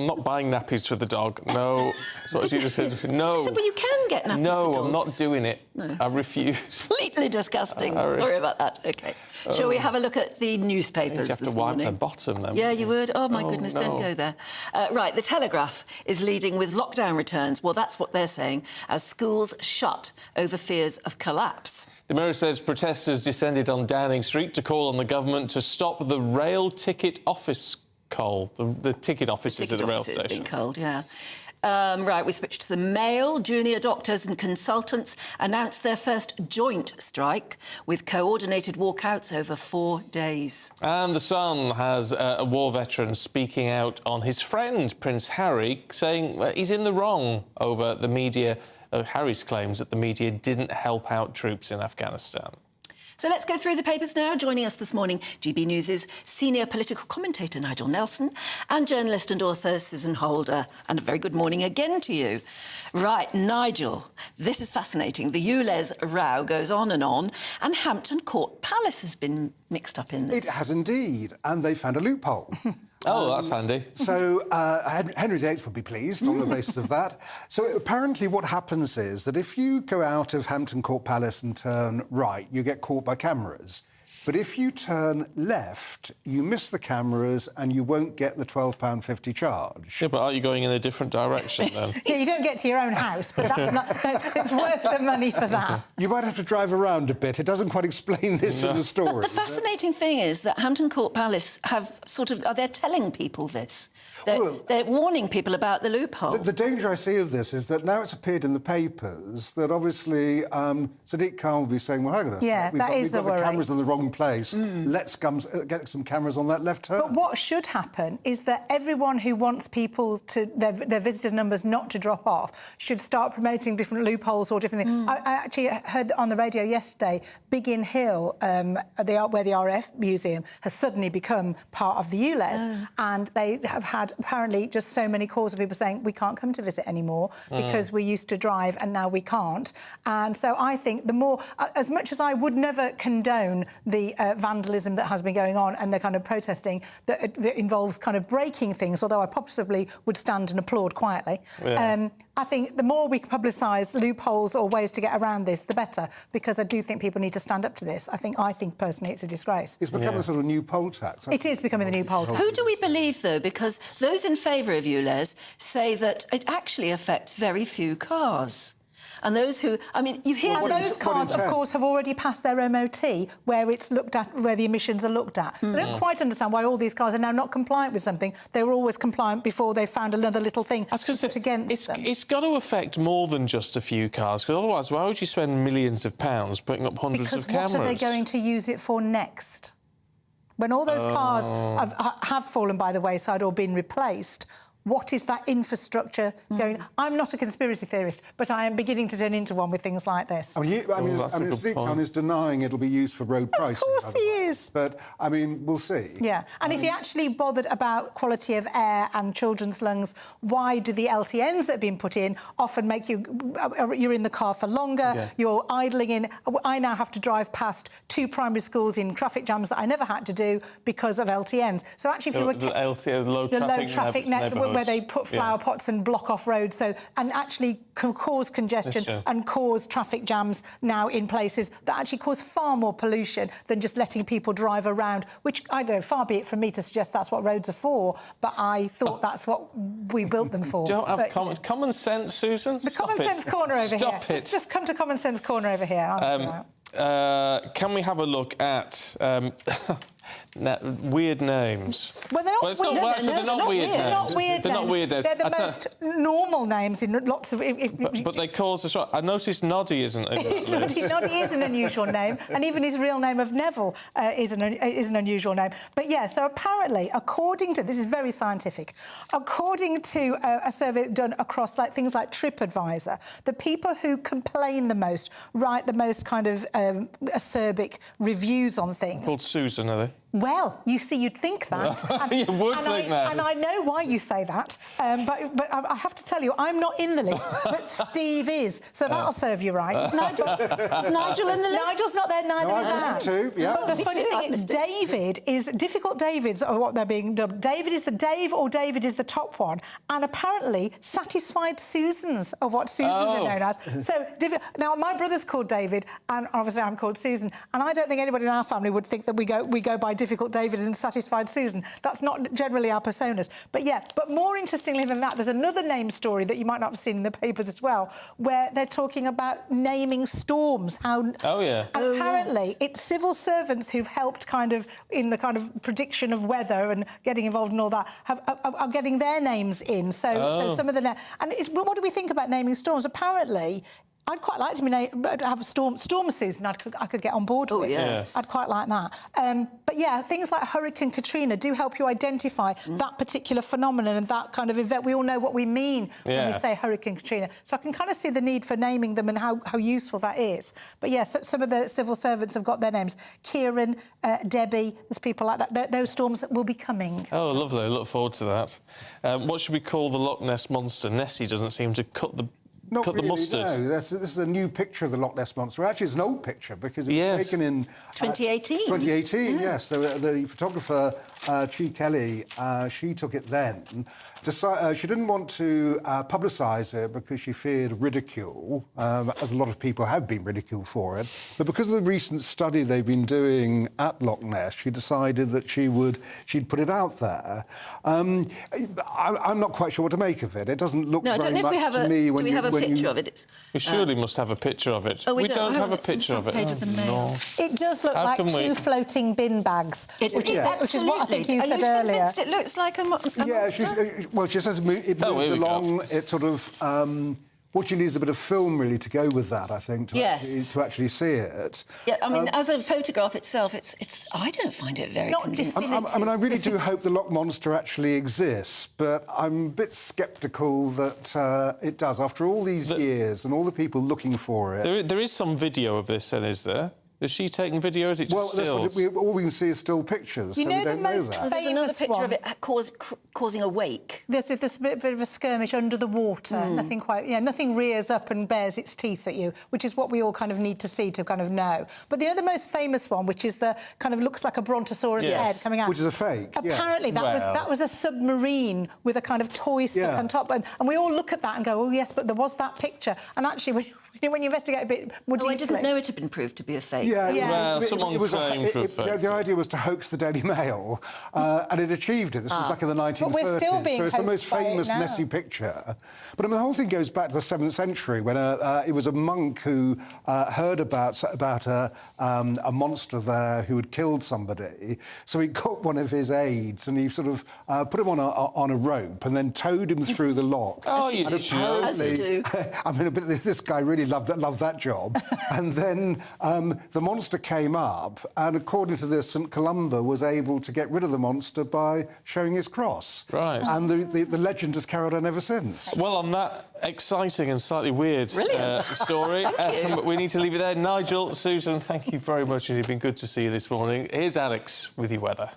I'm not buying nappies for the dog. No. That's what you just said. No. Just said, well, you can get nappies for dogs. No, I'm not doing it. No. I refuse. Completely disgusting. Sorry about that. OK. Shall we have a look at the newspapers this morning? You have to wipe the bottom, then. Yeah, you would. Oh, my goodness, don't go there. Right, The Telegraph is leading with lockdown returns. Well, that's what they're saying, as schools shut over fears of collapse. The Mirror says protesters descended on Downing Street to call on the government to stop the rail ticket office coal. The ticket offices at the rail station. Being cold, yeah. Right, we switch to the Mail. Junior doctors and consultants announced their first joint strike with coordinated walkouts over 4 days. And The Sun has a war veteran speaking out on his friend, Prince Harry, saying he's in the wrong over the media, Harry's claims that the media didn't help out troops in Afghanistan. So let's go through the papers now. Joining us this morning, GB News' senior political commentator Nigel Nelson and journalist and author Susan Holder. And a very good morning again to you. Right, Nigel, this is fascinating. The ULEZ row goes on, and Hampton Court Palace has been mixed up in this. It has indeed, and they found a loophole. Oh, that's handy. So Henry VIII would be pleased on the basis of that. So apparently what happens is that if you go out of Hampton Court Palace and turn right, you get caught by cameras. But if you turn left, you miss the cameras and you won't get the £12.50 charge. Yeah, but are you going in a different direction, then? Yeah, you don't get to your own house, but that's not, it's worth the money for that. You might have to drive around a bit. It doesn't quite explain this in the story. But the fascinating thing is that Hampton Court Palace have they're telling people this. They're warning people about the loophole. The danger I see of this is that now it's appeared in the papers that obviously Sadiq Khan will be saying, well, hang on a sec, we've got the cameras in the wrong place. Let's get some cameras on that left turn. But what should happen is that everyone who wants people to their visitor numbers not to drop off should start promoting different loopholes or different things. I actually heard on the radio yesterday, Biggin Hill, where the RAF Museum has suddenly become part of the ULEZ, and they have had apparently just so many calls of people saying we can't come to visit anymore because we used to drive and now we can't. And so I think the more, as much as I would never condone the vandalism that has been going on and the kind of protesting that involves kind of breaking things, although I possibly would stand and applaud quietly. Yeah. I think the more we publicise loopholes or ways to get around this, the better, because I do think people need to stand up to this. I think personally it's a disgrace. It's become a sort of new poll tax. It is becoming the new poll tax. Who do we believe, though? Because those in favour of ULEZ say that it actually affects very few cars. And those who, I mean, you hear... And those cars, of course, have already passed their MOT, where it's looked at, where the emissions are looked at. So I don't quite understand why all these cars are now not compliant with something. They were always compliant before they found another little thing against them. It's got to affect more than just a few cars, because otherwise, why would you spend millions of pounds putting up hundreds of cameras? Because what are they going to use it for next? When all those cars have fallen by the wayside or been replaced, what is that infrastructure going? I'm not a conspiracy theorist, but I am beginning to turn into one with things like this. Sadiq Khan is denying it'll be used for road pricing. Of course he is. But, I mean, we'll see. Yeah, and if he actually bothered about quality of air and children's lungs, why do the LTNs that have been put in often make you're in the car for longer, you're idling in... I now have to drive past 2 primary schools in traffic jams that I never had to do because of LTNs. So actually, if you were... The LTN, the low traffic neighbourhood, where they put flower pots and block off roads, and actually can cause congestion and cause traffic jams now in places that actually cause far more pollution than just letting people drive around, which, I don't know, far be it from me to suggest that's what roads are for, but I thought that's what we built them for. Don't have common sense, Susan? The Common Sense Corner over here. Just come to Common Sense Corner over here. Can we have a look at weird names? Well, they're not weird. They're not weird names. They're not weird names. They're the most normal names in lots of... But they cause us... I noticed Noddy isn't in that list. Noddy is an unusual name, and even his real name of Neville is an unusual name. But, yeah, so apparently, according to... This is very scientific. According to a survey done across things like TripAdvisor, the people who complain the most, write the most kind of acerbic reviews on things... Called Susan, are they? Well, you see, you'd think that. You would think that. And I know why you say that, but I have to tell you, I'm not in the list, but Steve is, so that'll serve you right. Is Nigel in the list? Nigel's not there, neither is I've Anne. missed it too, yeah. But the Me funny too, I've thing, missed it. David is... Difficult Davids are what they're being dubbed. David is the Dave or David is the top one, and apparently Satisfied Susans are what Susans are known as. So, now, my brother's called David, and obviously I'm called Susan, and I don't think anybody in our family would think that we go by Difficult David and Satisfied Susan. That's not generally our personas. But yeah, but more interestingly than that, there's another name story that you might not have seen in the papers as well, where they're talking about naming storms. Oh, yeah. And apparently, it's civil servants who've helped kind of in the kind of prediction of weather and getting involved in all that are getting their names in. So some of the but what do we think about naming storms? Apparently, I'd quite like to have a storm Susan. I could get on board with. yes. I'd quite like that. But yeah, things like Hurricane Katrina do help you identify that particular phenomenon and that kind of event. We all know what we mean when we say Hurricane Katrina. So I can kind of see the need for naming them and how useful that is. But yes, some of the civil servants have got their names. Kieran, Debbie, there's people like that. Those storms that will be coming. Oh, lovely. Look forward to that. What should we call the Loch Ness Monster? Nessie doesn't seem to cut the mustard. No, this is a new picture of the Loch Ness Monster. Actually, it's an old picture because it was taken in... 2018. 2018, yes. The photographer, Chi Kelly, she took it then. She didn't want to publicise it because she feared ridicule, as a lot of people have been ridiculed for it. But because of the recent study they've been doing at Loch Ness, she decided that she'd put it out there. I'm not quite sure what to make of it. It doesn't look very much to me when do we have a picture of it? We surely must have a picture of it. Oh, we don't have a picture of it. Page of the Mail. It does look like two floating bin bags, which is what I think you said earlier. Are you convinced it looks like a monster? Well, she says it moved along. It sort of... what you need is a bit of film, really, to go with that, I think, to actually see it. Yeah, I mean, as a photograph itself, it's. I don't find it very convincing. I mean, I really do hope the Loch Monster actually exists, but I'm a bit sceptical that it does. After all these years and all the people looking for it... There is some video of this, then, is there? Is she taking video? Is it just stills? All we can see is still pictures, so we don't know that. There's another picture of it causing a wake. There's a bit of a skirmish under the water. Nothing rears up and bares its teeth at you, which is what we all kind of need to see to kind of know. But the most famous one, which is the kind of looks like a brontosaurus head coming out, which is a fake. Apparently, that was a submarine with a kind of toy stuck on top, and we all look at that and go, oh yes, but there was that picture. And actually, when you investigate a bit more deeply, I didn't know it had been proved to be a fake. Well, someone claimed to have faked the idea was to hoax the Daily Mail, and it achieved it. This was back in the 1930s. But we're still being so it's the most hoaxed by famous it now. Nessie picture. But I mean, the whole thing goes back to the 7th century when it was a monk who heard about a monster there who had killed somebody. So he got one of his aides and he sort of put him on a rope and then towed him through the loch. Oh, you and apparently, as you do. I mean, this guy really loved that job. And then the monster came up, and according to this, St Columba was able to get rid of the monster by showing his cross. Right. And the legend has carried on ever since. Well, on that exciting and slightly weird story, we need to leave it there. Nigel, Susan, thank you very much. It's been good to see you this morning. Here's Alex with your weather.